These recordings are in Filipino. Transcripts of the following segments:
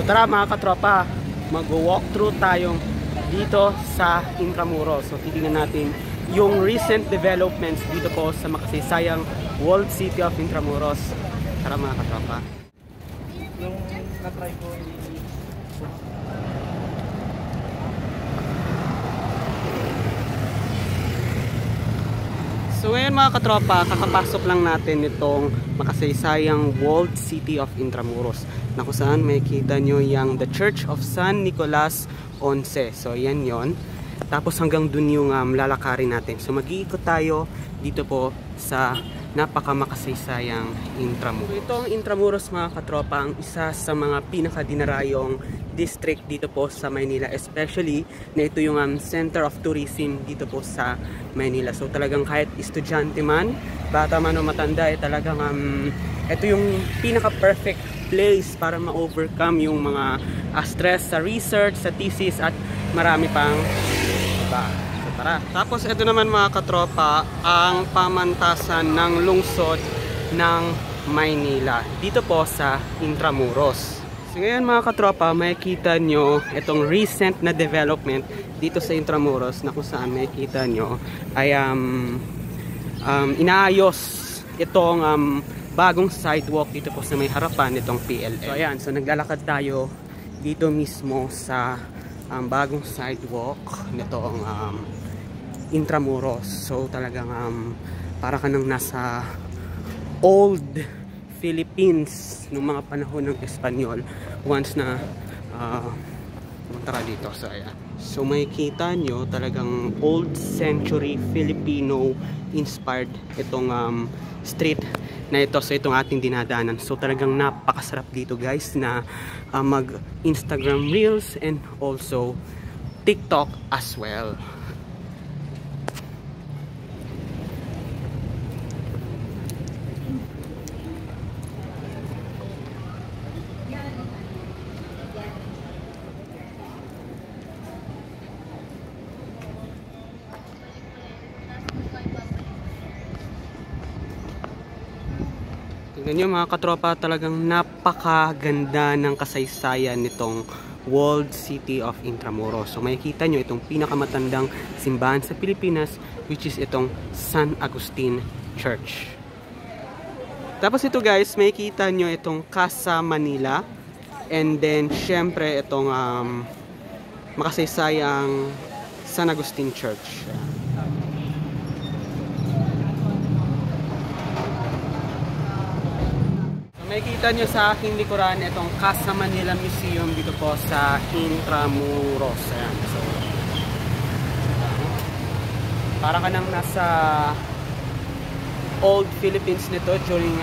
So tara mga katropa, mag-walk through tayong dito sa Intramuros. So titingnan natin yung recent developments dito po sa makasaysayang Walled City of Intramuros. Tara mga katropa. Yung na-try ko So ngayon mga katropa, kakapasok lang natin itong makasaysayang Walled City of Intramuros, na kung saan makikita nyo yung The Church of San Nicolas Once. So yan yon. Tapos hanggang dun yung lalakarin natin. So mag-iikot tayo dito po sa napaka-makasaysayang Intramuros. So itong Intramuros mga katropa, ang isa sa mga pinakadinarayong district dito po sa Maynila, especially na ito yung center of tourism dito po sa Maynila. So talagang kahit estudyante man, bata man o matanda, talagang ito yung pinaka-perfect place para ma-overcome yung mga stress sa research, sa thesis at marami pang iba. So tara. Tapos ito naman mga katropa, ang pamantasan ng lungsod ng Maynila dito po sa Intramuros. So ngayon mga katropa, makikita nyo itong recent na development dito sa Intramuros, na kung saan makikita nyo ay inaayos itong bagong sidewalk dito po sa may harapan nitong PLL. So ayan, so naglalakad tayo dito mismo sa bagong sidewalk nitong Intramuros. So talagang para ka nang nasa old Philippines nung mga panahon ng Espanyol once na pumunta ka dito. So ayan, so makikita nyo talagang old century Filipino inspired itong street na ito. So itong ating dinadaanan. So talagang napakasarap dito guys na mag Instagram reels and also TikTok as well. Tingnan nyo mga katropa, talagang napakaganda ng kasaysayan nitong Walled City of Intramuros. So makikita nyo itong pinakamatandang simbahan sa Pilipinas, which is itong San Agustin Church. Tapos ito guys, makikita nyo itong Casa Manila, and then syempre itong makasaysayang San Agustin Church. Makikita nyo sa aking likuran itong Casa Manila Museum dito po sa Intramuros. Ayan. So, para ka nang nasa old Philippines nito during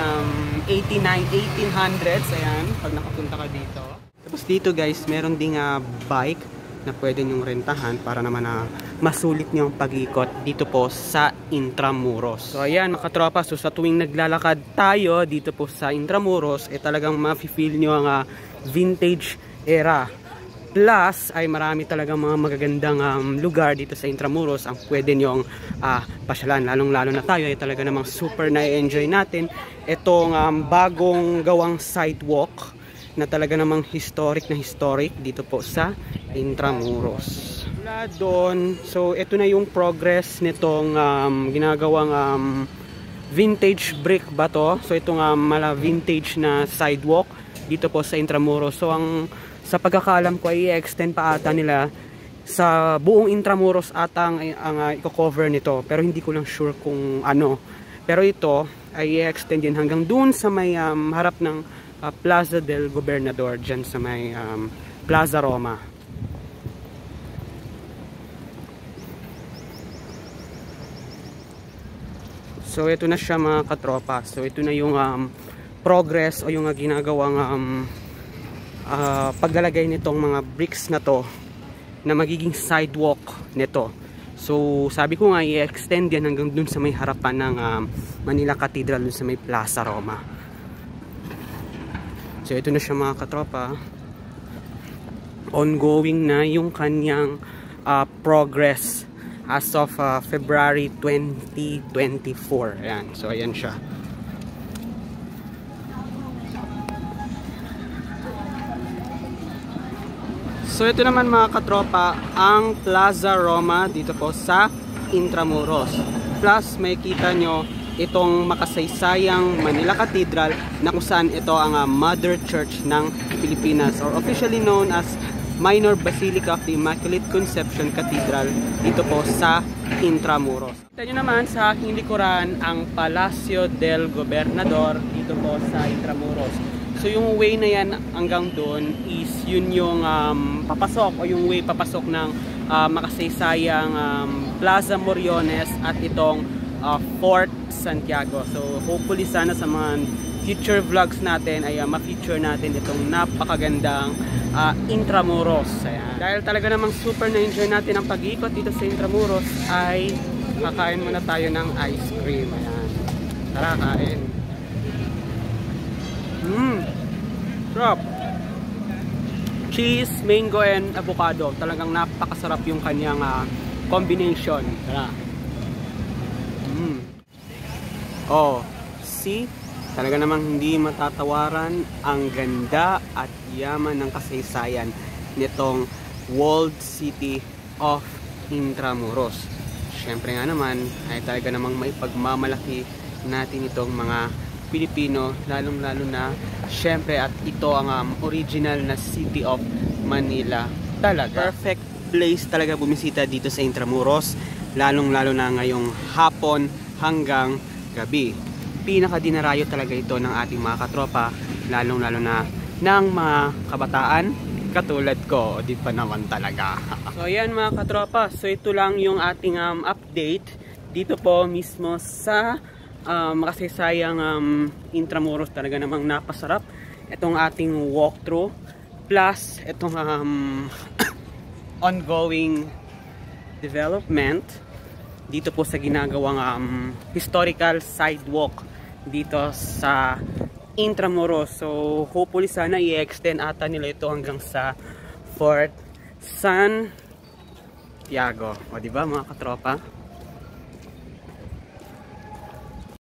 1800s. Ayan, pag nakapunta ka dito. Tapos dito guys, meron ding bike na pwede nyong rentahan para naman masulit nyo ang pag-ikot dito po sa Intramuros. So ayan mga katropa, so sa tuwing naglalakad tayo dito po sa Intramuros, talagang ma-feel nyo ang vintage era. Plus ay marami talagang mga magagandang lugar dito sa Intramuros ang pwede nyong pasyalan. Lalong lalo na tayo ay talaga namang super na-enjoy natin itong bagong gawang sidewalk na talaga namang historic dito po sa Intramuros. Mula doon, so ito na yung progress nitong ginagawang vintage brick ba to? So itong mala vintage na sidewalk dito po sa Intramuros. So sa pagkakalam ko ay i-extend pa ata nila sa buong Intramuros ata ang i-cover nito, pero hindi ko lang sure kung ano. Pero ito ay i-extend din hanggang doon sa may harap ng Plaza del Gobernador, dyan sa may Plaza Roma. So ito na siya mga katropa. So ito na yung progress o yung ginagawang paglalagay nitong mga bricks na to na magiging sidewalk nito. So sabi ko nga i-extend yan hanggang dun sa may harapan ng Manila Cathedral, dun sa may Plaza Roma. So ito na siya mga katropa. Ongoing na yung kanyang progress as of February 2024. Ayan. So ayan siya. So ito naman mga katropa, ang Plaza Roma dito po sa Intramuros. Plus may kita nyo itong makasaysayang Manila Cathedral na kung saan ito ang Mother Church ng Pilipinas, or officially known as Minor Basilica of the Immaculate Conception Cathedral dito po sa Intramuros. Kita nyo naman sa aking likuran ang Palacio del Gobernador dito po sa Intramuros. So yung way na yan hanggang doon is yun yung papasok, o yung way papasok ng makasaysayang Plaza Moriones at itong Fort Santiago. So hopefully sana sa mga future vlogs natin ay ma-feature natin itong napakagandang Intramuros. Ayan. Dahil talaga namang super na-enjoy natin ang pag-iikot dito sa Intramuros, ay kakain muna tayo ng ice cream. Ayan. Tara, kain. Sarap. Cheese, mango, and avocado. Talagang napakasarap yung kanyang combination. Tara. Oh, see? Talaga namang hindi matatawaran ang ganda at yaman ng kasaysayan nitong walled city of Intramuros. Siyempre nga naman ay talaga namang maipagmamalaki natin itong mga Pilipino, lalong-lalo na siyempre, at ito ang original na City of Manila talaga. Perfect place talaga bumisita dito sa Intramuros, lalong-lalo na ngayong hapon hanggang gabi. Pinaka-dinarayo talaga ito ng ating mga katropa, lalong-lalo na ng mga kabataan katulad ko, di pa naman talaga. So ayan mga katropa, so ito lang yung ating update dito po mismo sa makasaysayang Intramuros. Talaga namang napasarap itong ating walkthrough, plus itong ongoing development dito po sa ginagawang historical sidewalk dito sa Intramuros. So hopefully sana i-extend ata nila ito hanggang sa Fort Santiago. O diba mga katropa?